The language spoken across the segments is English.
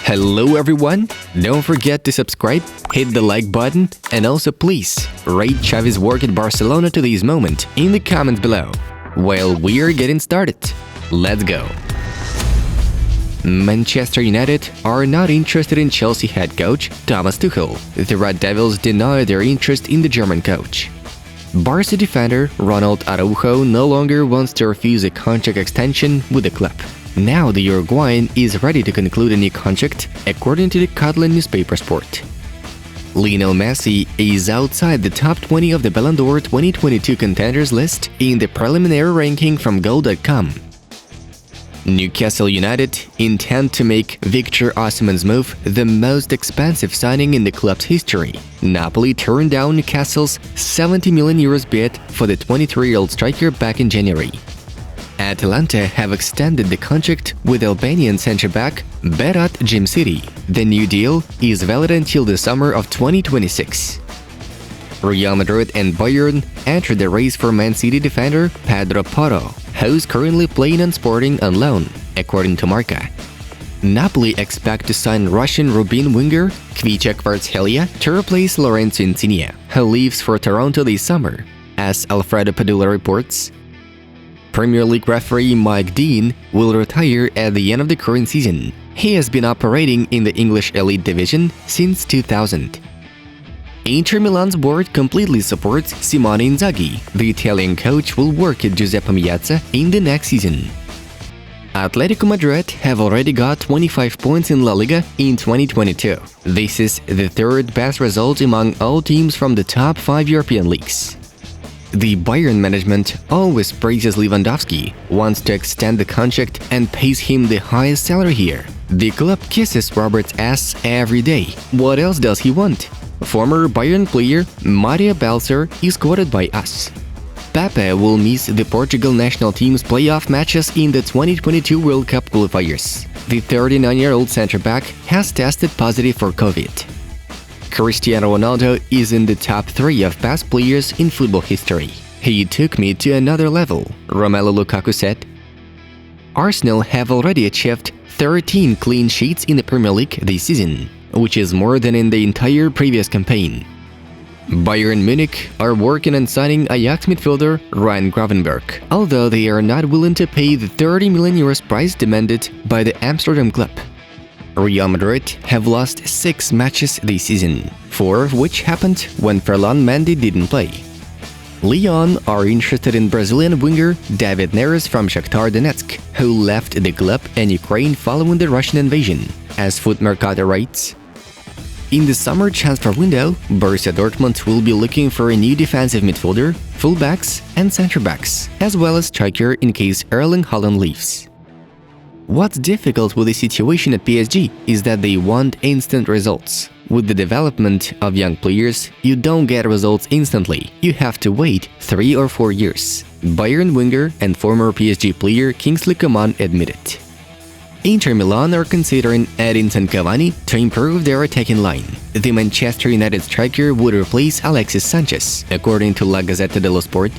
Hello everyone! Don't forget to subscribe, hit the like button, and also please rate Xavi's work at Barcelona to this moment in the comments below. Well, we are getting started. Let's go! Manchester United are not interested in Chelsea head coach Thomas Tuchel. The Red Devils deny their interest in the German coach. Barca defender Ronald Araujo no longer wants to refuse a contract extension with the club. Now the Uruguayan is ready to conclude a new contract, according to the Catalan newspaper Sport. Lionel Messi is outside the top 20 of the Ballon d'Or 2022 contenders list in the preliminary ranking from Goal.com. Newcastle United intend to make Victor Osimhen's move the most expensive signing in the club's history. Napoli turned down Newcastle's €70 million bid for the 23-year-old striker back in January. Atalanta have extended the contract with Albanian centre-back Berat Djimsiti. The new deal is valid until the summer of 2026. Real Madrid and Bayern entered the race for Man City defender Pedro Porro, who's currently playing on Sporting on loan, according to Marca. Napoli expect to sign Russian Rubin winger Khvicha Kvaratskhelia to replace Lorenzo Insigne, who leaves for Toronto this summer, as Alfredo Padula reports. Premier League referee Mike Dean will retire at the end of the current season. He has been operating in the English Elite Division since 2000. Inter Milan's board completely supports Simone Inzaghi. The Italian coach will work at Giuseppe Meazza in the next season. Atletico Madrid have already got 25 points in La Liga in 2022. This is the third best result among all teams from the top 5 European leagues. The Bayern management always praises Lewandowski, wants to extend the contract and pays him the highest salary here. The club kisses Robert's ass every day. What else does he want? Former Bayern player Mario Balcer is quoted by us. Pepe will miss the Portugal national team's playoff matches in the 2022 World Cup qualifiers. The 39-year-old centre-back has tested positive for COVID. Cristiano Ronaldo is in the top 3 of best players in football history. He took me to another level, Romelu Lukaku said. Arsenal have already achieved 13 clean sheets in the Premier League this season, which is more than in the entire previous campaign. Bayern Munich are working on signing Ajax midfielder Ryan Gravenberch, although they are not willing to pay the €30 million price demanded by the Amsterdam club. Real Madrid have lost 6 matches this season, 4 of which happened when Ferland Mendy didn't play. Lyon are interested in Brazilian winger David Neres from Shakhtar Donetsk, who left the club and Ukraine following the Russian invasion, as Foot Mercato writes. In the summer transfer window, Borussia Dortmund will be looking for a new defensive midfielder, fullbacks and centre-backs, as well as striker in case Erling Haaland leaves. What's difficult with the situation at PSG is that they want instant results. With the development of young players, you don't get results instantly. You have to wait 3 or 4 years. Bayern winger and former PSG player Kingsley Coman admitted. Inter Milan are considering Edinson Cavani to improve their attacking line. The Manchester United striker would replace Alexis Sanchez, according to La Gazzetta dello Sport.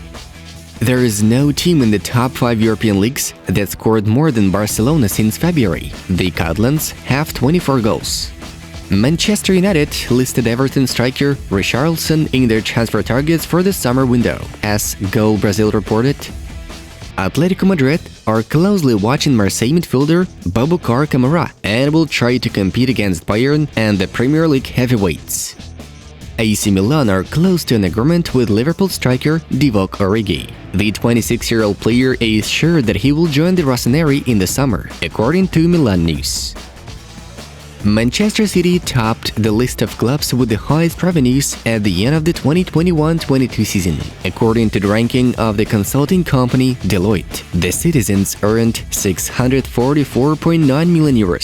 There is no team in the top 5 European leagues that scored more than Barcelona since February. The Catalans have 24 goals. Manchester United listed Everton striker Richarlison in their transfer targets for the summer window, as Goal Brazil reported. Atletico Madrid are closely watching Marseille midfielder Boubacar Kamara and will try to compete against Bayern and the Premier League heavyweights. AC Milan are close to an agreement with Liverpool striker Divock Origi. The 26-year-old player is sure that he will join the Rossoneri in the summer, according to Milan News. Manchester City topped the list of clubs with the highest revenues at the end of the 2021-22 season, according to the ranking of the consulting company Deloitte. The Citizens earned €644.9 million.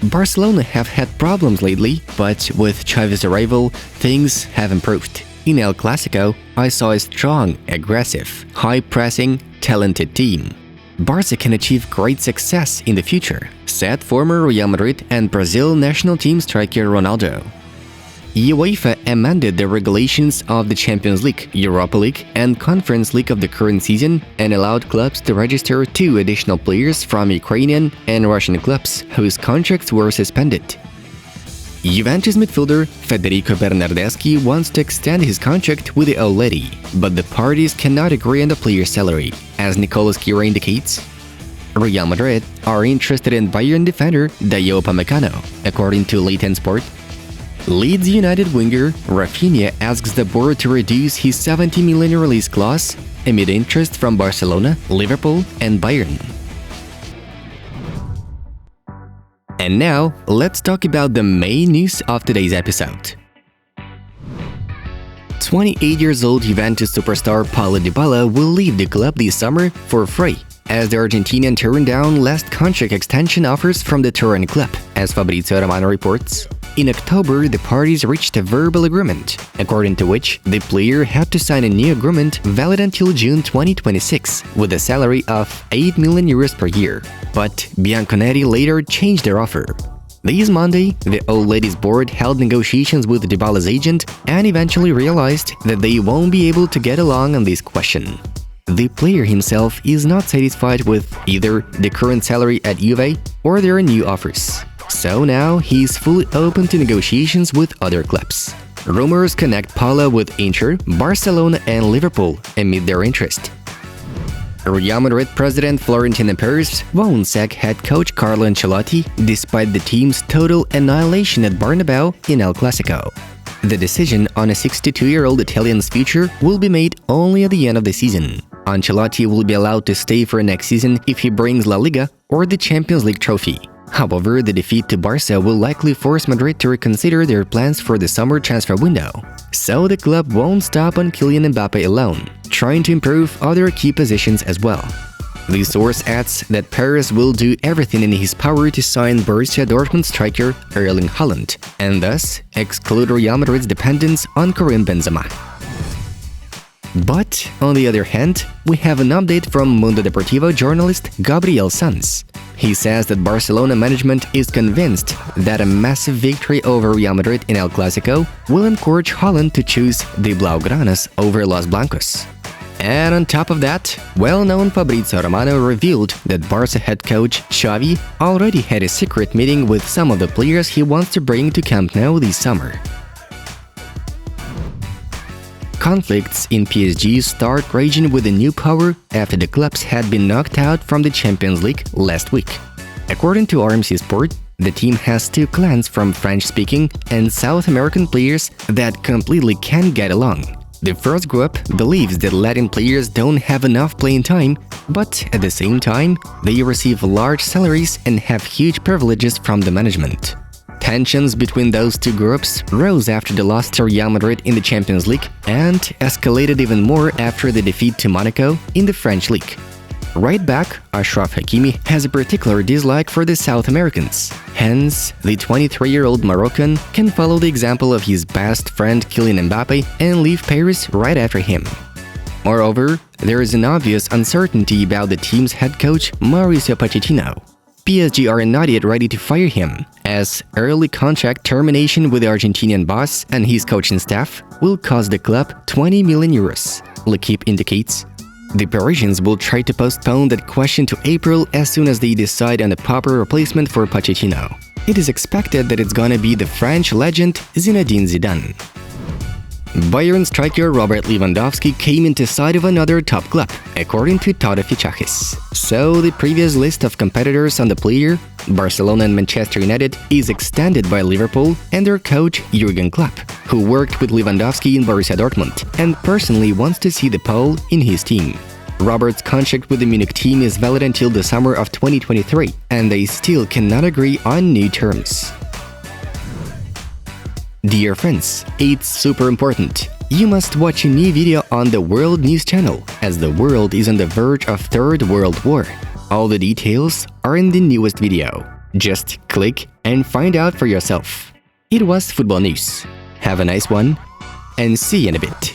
Barcelona have had problems lately, but with Xavi's arrival, things have improved. In El Clasico, I saw a strong, aggressive, high-pressing, talented team. Barca can achieve great success in the future, said former Real Madrid and Brazil national team striker Ronaldo. UEFA amended the regulations of the Champions League, Europa League, and Conference League of the current season and allowed clubs to register 2 additional players from Ukrainian and Russian clubs whose contracts were suspended. Juventus midfielder Federico Bernardeschi wants to extend his contract with the old lady, but the parties cannot agree on the player's salary, as Nicolas Kira indicates. Real Madrid are interested in Bayern defender Dayot Upamecano, according to Leighton Sport. Leeds United winger Rafinha asks the board to reduce his 70 million release clause amid interest from Barcelona, Liverpool, and Bayern. And now, let's talk about the main news of today's episode. 28 years old Juventus superstar Paulo Dybala will leave the club this summer for free, as the Argentinian turned down last contract extension offers from the Turin club, as Fabrizio Romano reports. In October, the parties reached a verbal agreement, according to which the player had to sign a new agreement valid until June 2026, with a salary of 8 million euros per year. But Bianconetti later changed their offer. This Monday, the old ladies board held negotiations with Dybala's agent and eventually realized that they won't be able to get along on this question. The player himself is not satisfied with either the current salary at Juve or their new offers. So now he's fully open to negotiations with other clubs. Rumors connect Paulo with Inter, Barcelona, and Liverpool amid their interest. Real Madrid president Florentino Perez won't sack head coach Carlo Ancelotti despite the team's total annihilation at Bernabeu in El Clasico. The decision on a 62-year-old Italian's future will be made only at the end of the season. Ancelotti will be allowed to stay for next season if he brings La Liga or the Champions League trophy. However, the defeat to Barca will likely force Madrid to reconsider their plans for the summer transfer window. So the club won't stop on Kylian Mbappe alone, trying to improve other key positions as well. The source adds that Perez will do everything in his power to sign Borussia Dortmund striker Erling Haaland, and thus exclude Real Madrid's dependence on Karim Benzema. But, on the other hand, we have an update from Mundo Deportivo journalist Gabriel Sanz. He says that Barcelona management is convinced that a massive victory over Real Madrid in El Clasico will encourage Haaland to choose the Blaugranas over Los Blancos. And on top of that, well-known Fabrizio Romano revealed that Barca head coach Xavi already had a secret meeting with some of the players he wants to bring to Camp Nou this summer. Conflicts in PSG start raging with a new power after the clubs had been knocked out from the Champions League last week. According to RMC Sport, the team has 2 clans from French-speaking and South American players that completely can't get along. The first group believes that Latin players don't have enough playing time, but at the same time, they receive large salaries and have huge privileges from the management. Tensions between those 2 groups rose after the loss to Real Madrid in the Champions League and escalated even more after the defeat to Monaco in the French league. Right back, Ashraf Hakimi has a particular dislike for the South Americans. Hence, the 23-year-old Moroccan can follow the example of his best friend Kylian Mbappe and leave Paris right after him. Moreover, there is an obvious uncertainty about the team's head coach Mauricio Pochettino. PSG are not yet ready to fire him, as early contract termination with the Argentinian boss and his coaching staff will cost the club 20 million euros, L'Equipe indicates. The Parisians will try to postpone that question to April as soon as they decide on a proper replacement for Pochettino. It is expected that it's gonna be the French legend Zinedine Zidane. Bayern striker Robert Lewandowski came into sight of another top club, according to Todo Fichajes. So the previous list of competitors on the player, Barcelona and Manchester United, is extended by Liverpool and their coach Jurgen Klopp, who worked with Lewandowski in Borussia Dortmund and personally wants to see the Pole in his team. Robert's contract with the Munich team is valid until the summer of 2023, and they still cannot agree on new terms. Dear friends, it's super important. You must watch a new video on the World News channel, as the world is on the verge of Third World War. All the details are in the newest video. Just click and find out for yourself. It was Football News. Have a nice one, and see you in a bit.